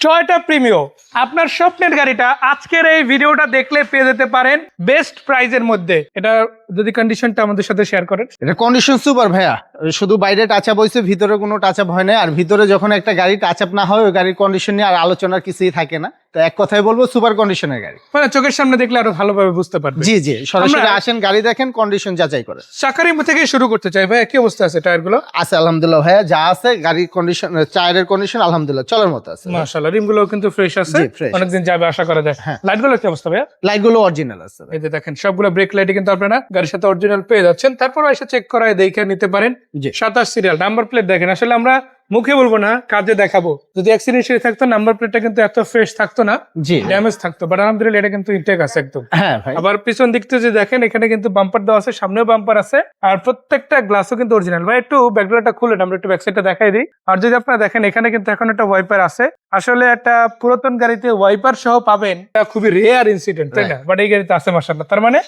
Toyota Premio আপনার স্বপ্নের গাড়িটা আজকের এই ভিডিওটা দেখলে পেয়ে যেতে পারেন বেস্ট প্রাইজের মধ্যে। এটা যদি কন্ডিশনটা আমাদের সাথে শেয়ার করেন। এটা কন্ডিশন সুপার ভাইয়া, শুধু বাইরে টাচ আপ হয়েছে, ভিতরে কোনো টাচ আপ হয় না। আর ভিতরে যখন একটা গাড়ি টাচ আপ না হয় ওই গাড়ির কন্ডিশন নিয়ে আর আলোচনার কিছুই থাকে না। তো এক কথায় বলবো সুপার কন্ডিশনের গাড়ি, মানে চোখের সামনে দেখলে আরো ভালোভাবে বুঝতে পারবেন। জি জি, সরাসরি আসেন, গাড়ি দেখেন, কন্ডিশন যাচাই করে। চাকারি থেকে শুরু করতে চাই ভাই, কি অবস্থা আছে টায়ার গুলো? আছে আলহামদুলিল্লাহ ভাইয়া, যা আছে গাড়ির কন্ডিশন, টায়ারের কন্ডিশন আলহামদুলিল্লাহ চলার মতো আছে। মাশাআল্লাহ, রিম গুলো কিন্তু ফ্রেশ আছে, জি, fresh অনেকদিন যাবে আশা করা যায়। হ্যাঁ। লাইট গুলো কি অবস্থা ভাইয়া? লাইট গুলো অরিজিনাল আছে। এই যে দেখেন সবগুলো ব্রেক লাইটই কিন্তু আপনারা গাড়ির সাথে অরিজিনাল পেয়ে যাচ্ছেন। তারপর এসে চেক করায় দেখে নিতে পারেন। জি। 27 সিরিয়াল নাম্বার প্লেট দেখেন। আসলে আমরা মুখে বলবো না, কাজে দেখাবো। যদি অ্যাক্সিডেন্ট থাকতো নাম্বার প্লেটটা কিন্তু এত ফ্রেশ থাকতো না, জি ড্যামেজ থাকতো, বাট আলহামদুলিল্লাহ এটা কিন্তু ইনটেক আছে একদম। হ্যাঁ ভাই, আবার পিছন দিকতে যে দেখেন এখানে কিন্তু বাম্পার দেওয়া আছে, সামনেও বাম্পার আছে, আর প্রত্যেকটা গ্লাসও কিন্তু অরিজিনাল। ভাই একটু ব্যাকডোরটা খুলে আমরা একটু ব্যাকসাইডটা দেখাই দিই। আর যদি আপনারা দেখেন এখানে কিন্তু এখন একটা ওয়াইপার আছে। আসলে একটা পুরাতন গাড়িতে ওয়াইপার সহ পাবেন, এটা খুবই রেয়ার ইনসিডেন্ট, তাই না? বাট এই গাড়িতে আছে মাশাআল্লাহ। তার মানে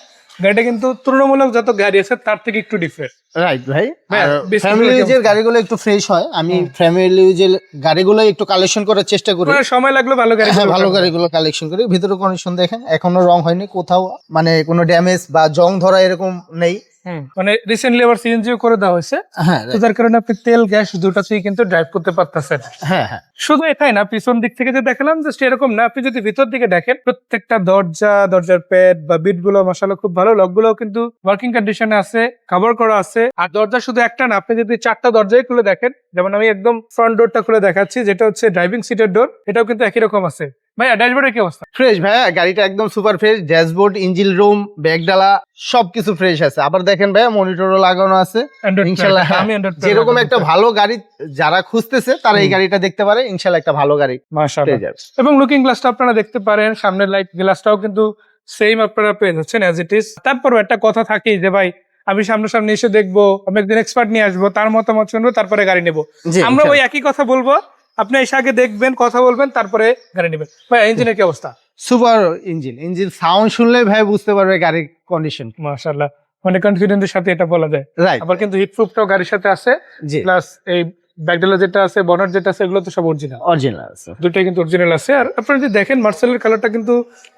গাড়িটা কিন্তু তুলনামূলক যত গাড়ি আছে তার থেকে একটু ডিফারেন্ট। রাইট ভাই। হ্যাঁ, ফ্যামিলি ইউজের গাড়িগুলো একটু ফ্রেশ হয়, আমি ফ্যামিলি ইউজের গাড়িগুলো একটু কালেকশন করার চেষ্টা করি। মানে সময় লাগলো ভালো গাড়ি, হ্যাঁ, ভালো গাড়িগুলো কালেকশন করি। ভিতরে কন্ডিশন দেখেন, এখনো রং হয়নি কোথাও, মানে কোনো ড্যামেজ বা জং ধরা এরকম নেই। মানে রিসেন্টলি আবার সিএনজিও করে দেওয়া হয়েছে, হ্যাঁ তো যার কারণে আপনি তেল গ্যাস দুটাতেই কিন্তু ড্রাইভ করতে পারতেছেন। হ্যাঁ হ্যাঁ, শুধু এটাই না, পিছন দিক থেকে যে দেখালাম জাস্ট এরকম না, আপনি যদি ভিতর দিকে দেখেন প্রত্যেকটা দরজার প্যাড বা বিট গুলো মাশাআল্লাহ খুব ভালো, লক গুলো কিন্তু ওয়ার্কিং কন্ডিশনে আছে, কভার করা আছে। আর দরজা শুধু একটা না, আপনি যদি 4টা দরজাই খুলে দেখেন, যেমন আমি একদম ফ্রন্ট ডোরটা খুলে দেখাচ্ছি, যেটা হচ্ছে ড্রাইভিং সিটের ডোর, এটাও কিন্তু একই রকম আছে। ভাইয়া ড্যাশবোর্ডের কি অবস্থা? ফ্রেশ ভাইয়া, গাড়িটা একদম super fresh. Dashboard, engine room, ব্যাগডালা সবকিছু ফ্রেশ আছে। আবার দেখেন ভাইয়া মনিটরও লাগানো আছে। Android ইনশাআল্লাহ Play, আমি Android Play যেরকম লাগানো একটা আছে। ভালো গাড়ি যারা খুঁজতেছে তারা এই গাড়িটা দেখতে পারে, ইনশাআল্লাহ একটা ভালো গাড়ি মাশাআল্লাহ। পেয়ে যাবে। এবং লুকিং গ্লাসটা আপনারা দেখতে পারেন, সামনের লাইট গ্লাসটাও কিন্তু সেম আপনারা পেয়ে যাচ্ছেন অ্যাজ ইট ইজ। তারপরও একটা কথা থাকেই যে ভাই আমি সামনাসামনি এসে দেখবো, আমি একদিন এক্সপার্ট নিয়ে আসবো, তার মতামত শুনবো, তারপরে গাড়ি নেবো। জি, আমরা ওই ইনশাআল্লাহ। একই কথা বলবো, আপনি এসে আগে দেখবেন, কথা বলবেন, তারপরে গাড়ি নেবেন। ভাই ইঞ্জিনের কি অবস্থা? সুপার ইঞ্জিন সাউন্ড শুনলে ভাই বুঝতে পারবে গাড়ির কন্ডিশন। মাশাআল্লাহ, মানে কনফিডেন্সের সাথে এটা বলা যায়। রাইট। আবার কিন্তু হিট প্রুফটাও গাড়ির সাথে আছে, জি, প্লাস এই ব্যাকডেলা যেটা আছে, বনার যেটা আছে, এগুলো তো সব অরিজিনাল, অরিজিনাল আছে। দুটাই কিন্তু অরিজিনাল আছে। আর আপনারা যদি দেখেন মার্সেলের কালারটা কিন্তু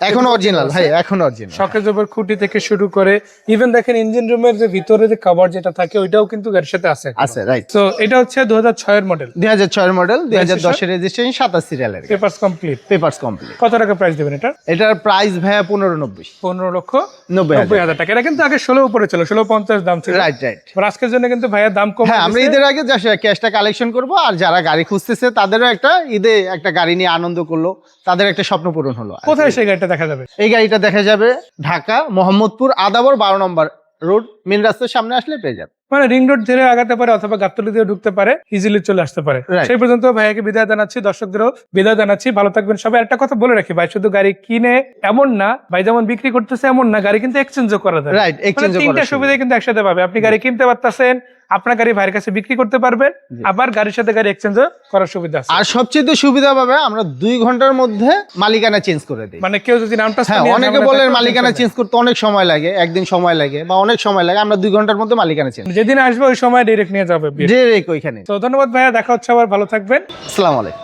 এখন অরিজিনাল ভাই, এখন অরিজিনাল। শকের জবর খুঁটি থেকে শুরু করে ইভেন দেখেন ইঞ্জিন রুমের যে ভিতরে যে কভার যেটা থাকে ওইটাও কিন্তু গাড়ির সাথে আছে। আছে, রাইট। তো এটা হচ্ছে 2006 এর মডেল, 2006 এর মডেল, 2010 এর রেজিস্ট্রেশন, 27 সিরিয়ালের। Papers complete. Papers complete. কত টাকা প্রাইস দেবেন এটা? এটার প্রাইস ভাইয়া 1590। 15,90,000 টাকা। এটা কিন্তু আগে 16 উপরে ছিল, 16,50 দাম ছিল। Right right. আর আজকের জন্য কিন্তু ভাইয়া দাম কম। হ্যাঁ, আমরা ঈদের আগে যা ক্যাশটা কালেকশন করব, আর যারা গাড়ি খুঁজতেছে তাদেরও একটা ঈদে একটা গাড়ি নিয়ে আনন্দ করলো, তাদের একটা স্বপ্ন পূরণ হলো। কোথায় সেই গাড়িটা দেখা যাবে? এই গাড়িটা দেখা যাবে ঢাকা মোহাম্মদপুর আদাবর 12 নম্বর রোড, মেন রাস্তার সামনে আসলে পেয়ে যাবে। মানে রিং রোড ধরে আগাতে পারে অথবা গাবতলী দিয়ে ঢুকতে পারে, ইজিলি চলে আসতে পারে। Right. সেই পর্যন্ত ভাইয়াকে বিদায় জানাচ্ছি, দর্শকদেরও বিদায় জানাচ্ছি। ভালো থাকবেন সবাই। একটা কথা বলে রাখি ভাই, শুধু গাড়ি কিনে এমন না, ভাই যেমন বিক্রি করতেছে এমন না, গাড়ি কিন্তু এক্সচেঞ্জও করা যায়। Right, exchange ও করা তিনটা যায়। সুবিধা কিন্তু একসাথে পাবে। আপনি গাড়ি কিনতে পারতেছেন, আপনার গাড়ি ভাইয়ের কাছে বিক্রি করতে পারবেন, আবার গাড়ির সাথে গাড়ি এক্সচেঞ্জও করার সুবিধা আছে। আর সবচেয়ে সুবিধা পাবে, আমরা 2 ঘন্টার মধ্যে মালিকানা চেঞ্জ করে দিই। মানে কেউ যদি নামটা হ্যাঁ, অনেকে বলে মালিকানা চেঞ্জ করতে অনেক সময় লাগে, একদিন সময় লাগে বা অনেক সময় লাগে, আমরা 2 ঘন্টার মধ্যে মালিকানা চেঞ্জ যেদিন আসবে ওই সময় ডাইরেক্ট নিয়ে যাবে। ডিরেক্ট ওইখানে। তো ধন্যবাদ ভাইয়া, দেখা হচ্ছে আবার, ভালো থাকবেন। আসসালামু আলাইকুম।